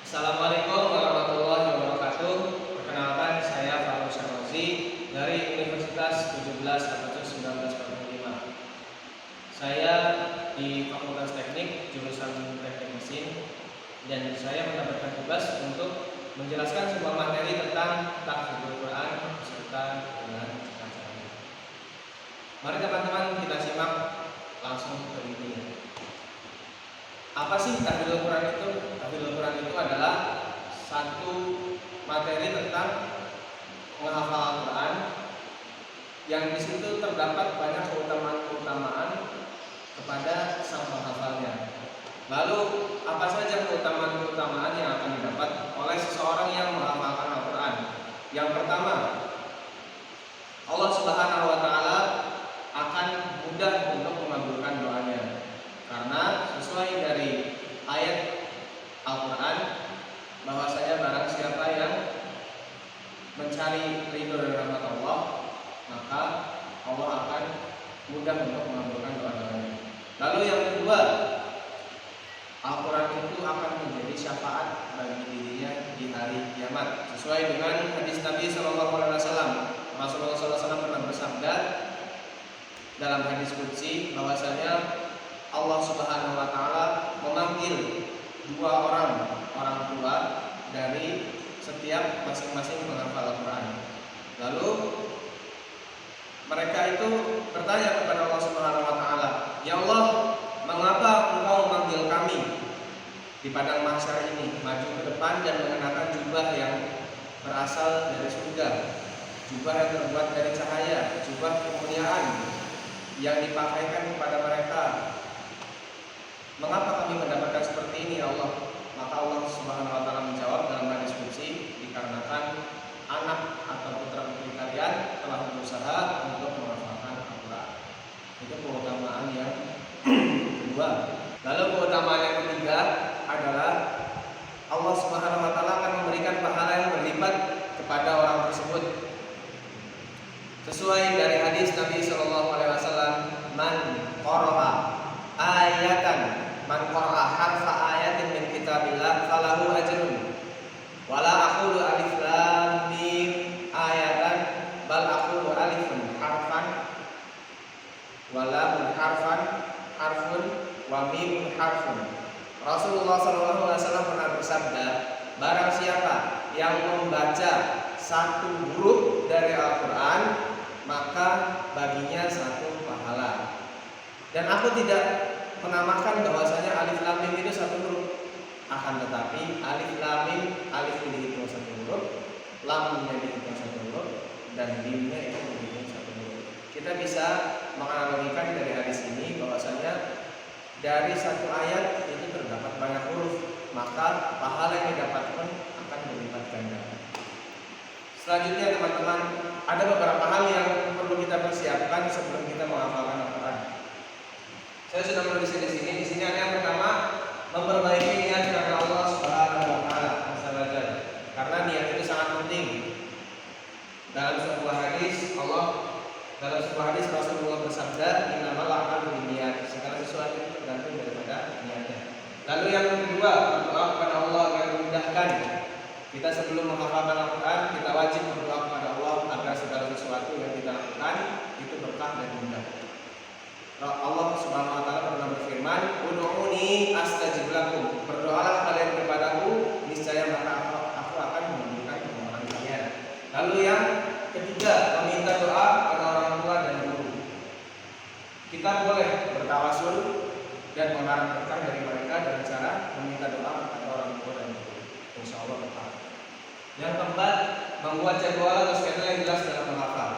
Assalamualaikum warahmatullahi wabarakatuh. Perkenalkan, saya Faruk Syarwazi dari Universitas 17 Agustus 1945. Saya di Fakultas Teknik jurusan Teknik Mesin, dan saya mendapatkan tugas untuk menjelaskan sebuah materi tentang tahfidzul Quran beserta dengan caranya. Mari teman-teman kita simak langsung ke intinya. Apa sih tahfidzul Quran itu? Tahfidzul Quran itu adalah satu materi tentang menghafal Al-Quran yang di situ terdapat banyak keutamaan-keutamaan kepada sang penghafalnya. Lalu apa saja keutamaan-keutamaan yang akan didapat oleh seseorang yang menghafalkan Al-Quran? Yang pertama, Allah Subhanahu wa taala akan mudah untuk mengabulkan doanya. Karena sesuai dari ayat Al-Quran bahwasanya barang siapa yang mencari ridho dan rahmat Allah, maka Allah akan mudah untuk mengabulkan doa-doanya. Lalu yang kedua, Al-Quran itu akan menjadi syafaat bagi dirinya di hari kiamat. Sesuai dengan hadis Nabi SAW, Rasulullah SAW pernah bersabda dalam hadis qudsi bahwasanya Allah Subhanahu wa taala memanggil dua orang tua dari setiap masing-masing penghafal Al-Quran. Lalu mereka itu bertanya kepada Allah Subhanahu wa taala, "Ya Allah, mengapa Engkau memanggil kami di padang mahsyar ini maju ke depan dan mengenakan jubah yang berasal dari surga, jubah yang terbuat dari cahaya, jubah kemuliaan yang dipakaikan kepada mereka? Mengapa kami mendapatkan seperti ini, ya Allah?" Maka Allah Subhanahu wa taala menjawab dalam hadis qudsi, "Dikarenakan anak atau putra-putri kalian telah berusaha untuk menghafalkan Al-Quran." Itu keutamaan yang kedua. Lalu keutamaan yang ketiga adalah Allah Subhanahu wa taala akan memberikan pahala yang berlipat kepada orang tersebut. Sesuai dari hadis Nabi sallallahu alaihi wasallam, "Man qara'a ayatan man qara'a harfa ayatin min kitabillah falahu ajrun wala aqulu alif lam mim ayatan bal aqulu alifun harfan wala harfan harfun wa mimun harfun." Rasulullah SAW pernah bersabda, barang siapa yang membaca satu huruf dari Al-Quran, maka baginya satu pahala. Dan aku tidak menamakan bahwasanya alif lam mim itu satu huruf. Akan tetapi alif lam mim, alif dihitung satu huruf, lamnya dihitung satu huruf, dan mimnya itu dihitung satu huruf. Kita bisa menganalogikan dari hadis ini bahwasanya dari satu ayat itu terdapat banyak huruf, maka pahala yang didapatkan akan berlipat ganda. Selanjutnya teman-teman, ada beberapa hal yang perlu kita persiapkan sebelum kita menghafalkan Al-Quran. Saya sudah menulisnya di sini. Di sini ada yang pertama, memperbaiki niat karena Allah Subhanahu wa taala. Karena niat itu sangat penting. Dalam sebuah hadis Rasulullah bersabda, "Innamal a'malu binniyat." Segala sesuatu itu tergantung daripada niatnya. Lalu yang kedua, berdoa kepada Allah agar memudahkan. Kita sebelum menghafalkan Al-Quran, kita wajib berdoa kepada Allah agar segala sesuatu yang kita lakukan itu berkah dan mudah. Allah Subhanahu wa taala pernah berfirman, "Ud'uni astajib lakum." Berdoalah kalian kepadaku, niscaya maka aku akan mengabulkan permohonan kalian. Lalu yang ketiga, meminta doa kepada orang tua dan guru. Kita boleh bertawasul dan mengharap berkah dari mereka dengan cara meminta doa kepada orang tua dan guru. Insya Allah berkah. Yang keempat, membuat jadwal atau schedule yang jelas dalam menghafal.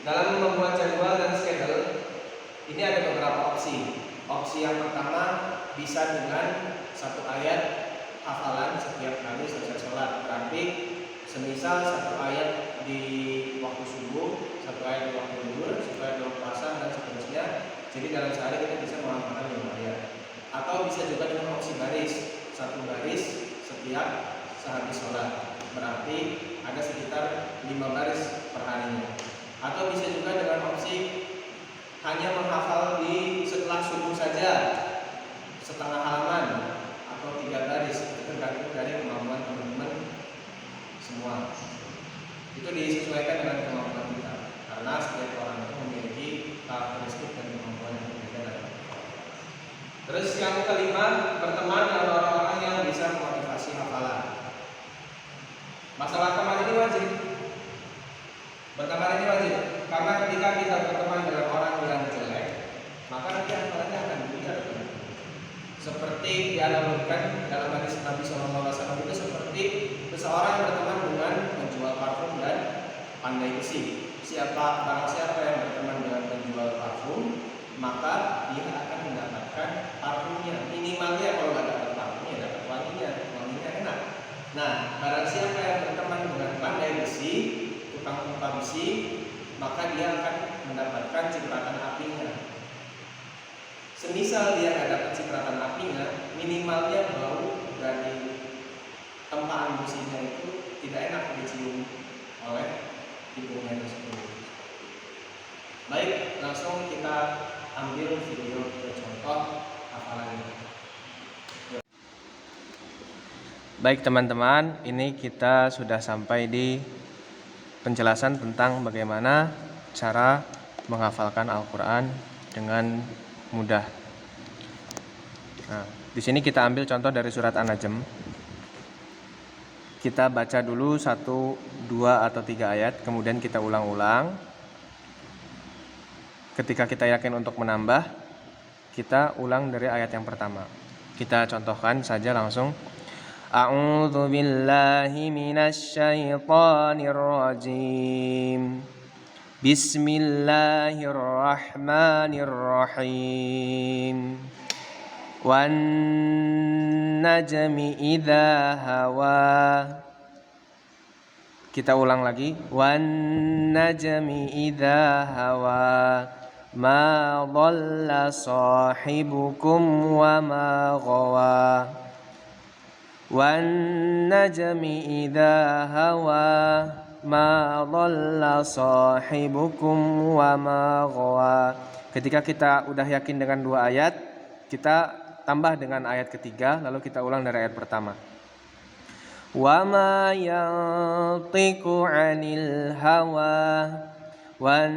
Dalam membuat jadwal dan schedule ini ada beberapa opsi. Opsi yang pertama bisa dengan satu ayat hafalan setiap kali selesai sholat. Berarti semisal satu ayat di waktu subuh, satu ayat di waktu zuhur, satu ayat di waktu asar dan seterusnya. Jadi dalam sehari kita bisa menghafalkan 5 ayat. Atau bisa juga dengan opsi baris, satu baris setiap sehabis sholat. Berarti ada sekitar 5 baris per harinya. Atau bisa juga dengan opsi hanya menghafal di setelah subuh saja, setengah halaman atau 3 baris, itu gambarkan dalam hadis Nabi SAW itu seperti seseorang yang berteman dengan penjual parfum dan pandai besi. Barang siapa yang berteman dengan penjual parfum, maka dia akan mendapatkan parfumnya. Minimalnya kalau nggak dapat parfumnya, dapat wanginya enak. Nah, barang siapa yang berteman dengan pandai besi, tukang pompa besi, maka dia akan mendapatkan cipratan apinya. Semisal dia nggak dapat cipratan apinya, minimalnya bau dari tempaan besinya itu tidak enak dicium oleh hidungnya tersebut. Baik, langsung kita ambil video contoh hafalannya. Baik teman-teman, ini kita sudah sampai di penjelasan tentang bagaimana cara menghafalkan Al-Quran dengan mudah. Nah, di sini kita ambil contoh dari surat An-Najm. Kita baca dulu 1, 2 atau 3 ayat, kemudian kita ulang-ulang. Ketika kita yakin untuk menambah, kita ulang dari ayat yang pertama. Kita contohkan saja langsung. A'udzu billahi minasy syaithanir rajim. Bismillahirrahmanirrahim. Wan najmi idza hawa. Kita ulang lagi. Wan najmi idza hawa. Ma dhalla sahibukum wa ma ghawa. Wan najmi idza hawa. Ma dhalla sahibukum wa ma ghawa. Ketika kita udah yakin dengan 2 ayat, kita tambah dengan ayat ketiga, lalu kita ulang dari ayat pertama. Wa ma yantiqu 'anil hawa wan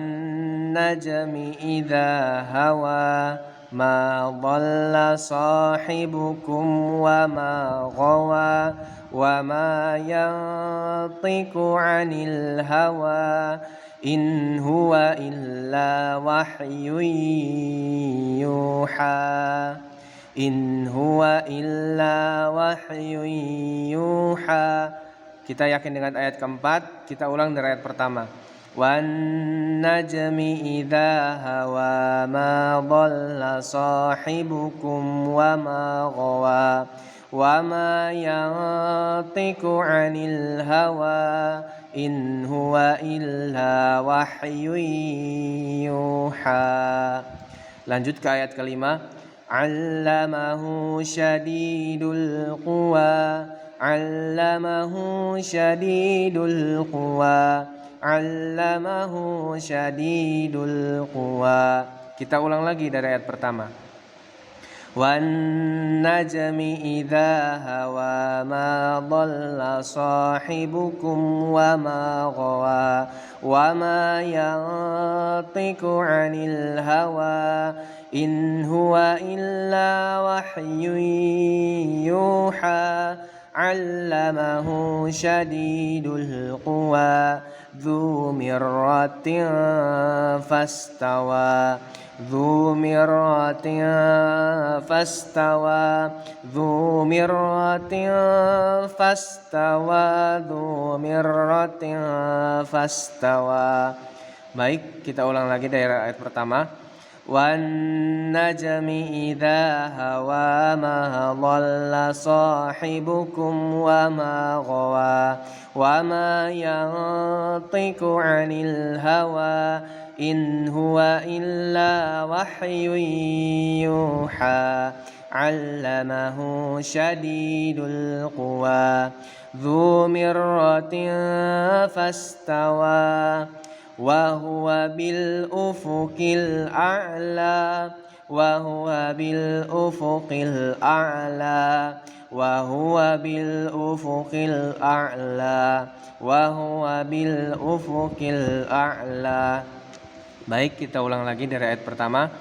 najmi idza hawa ma dhalla sahibukum wa ma ghawa wa ma yantiqu 'anil hawa in huwa illa wahyun yuha. In huwa illa wahyun yuha. Kita yakin dengan ayat keempat, kita ulang dari ayat pertama. Wan najmi idza hawa ma dhalla sahibukum wa ma ghawa wa ma yantiqu 'anil hawa in huwa illa wahyun yuha. Lanjut ke ayat kelima. Allamahu syadidul quwa. Allamahu syadidul quwa. Allamahu syadidul quwa. Kita ulang lagi dari ayat pertama. Wan najmi idza hawa ma dhalla sahibukum wa ma ghawa wa ma yantiqu 'anil hawa in huwa illa wahyun yuha. 'Allamahu syadidul quwa dzu mirratin fastawa. Dzu mirratin fastawa. Dzu mirratin fastawa. Dzu mirratin fastawa. Baik, kita ulang lagi dari ayat pertama. Wan najmi idza hawa ma dhalla sahibukum wa ma ghawa wa ma yantiqu 'anil hawa in huwa illa wahyun yuha. 'Allamahu syadidul quwa dzu mirratin fastawa wa huwa bil ufuqil a'la wa huwa bil ufuqil a'la wa huwa bil ufuqil a'la wa huwa bil ufuqil a'la. Baik, kita ulang lagi dari ayat pertama.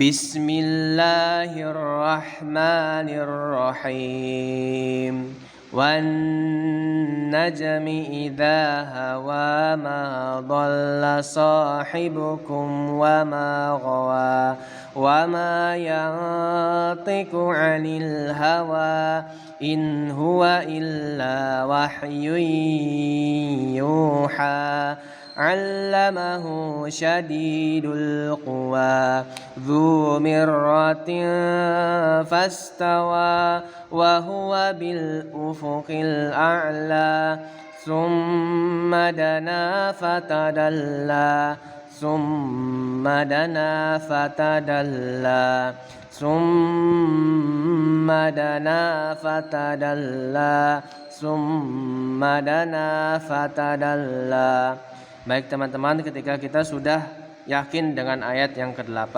Bismillahirrahmanirrahim. والنجم إذا هوى ما ضل صاحبكم وما غوى وما ينطق عن الهوى إن هو إلا وحي يوحى علمه شديد القوى ذو مرة فاستوى وهو بالأفق الأعلى ثم دنا فتدلى ثم دنا فتدلى ثم دنا فتدلى ثم دنا فتدلى. Baik teman-teman, ketika kita sudah yakin dengan ayat yang ke-8,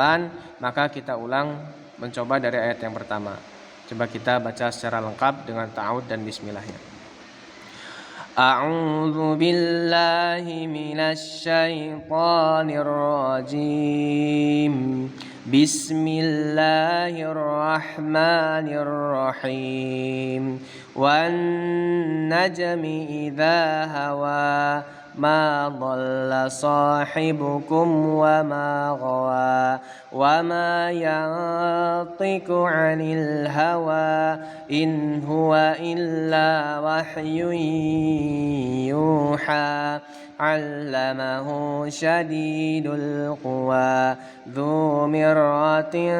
maka kita ulang mencoba dari ayat yang pertama. Coba kita baca secara lengkap dengan ta'awud dan bismillahnya. A'udzu billahi minasy syaithanir rajim. Bismillahirrahmanirrahim. Wan najmi idza hawa ma dhalla sahibukum wa ma ghawa wa ma yantiqu 'anil hawa in huwa illa wahyun yuha 'allamahu shadidul quwa dzu mirratin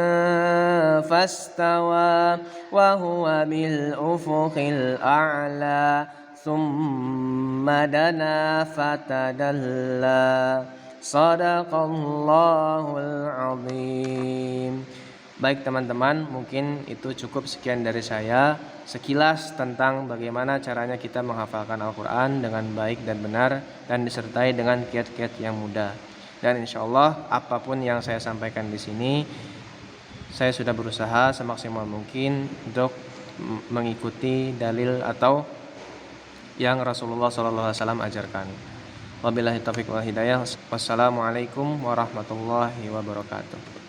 fastawa wa huwa bil ufuqil a'la Summa dana fatadalla. Sadaqallahul azim. Baik teman-teman, mungkin itu cukup sekian dari saya, sekilas tentang bagaimana caranya kita menghafalkan Al-Quran dengan baik dan benar dan disertai dengan kiat-kiat yang mudah. Dan insya Allah apapun yang saya sampaikan di sini, saya sudah berusaha semaksimal mungkin untuk mengikuti dalil atau yang Rasulullah SAW ajarkan. Wabillahi taufiq wal hidayah. Wassalamualaikum warahmatullahi wabarakatuh.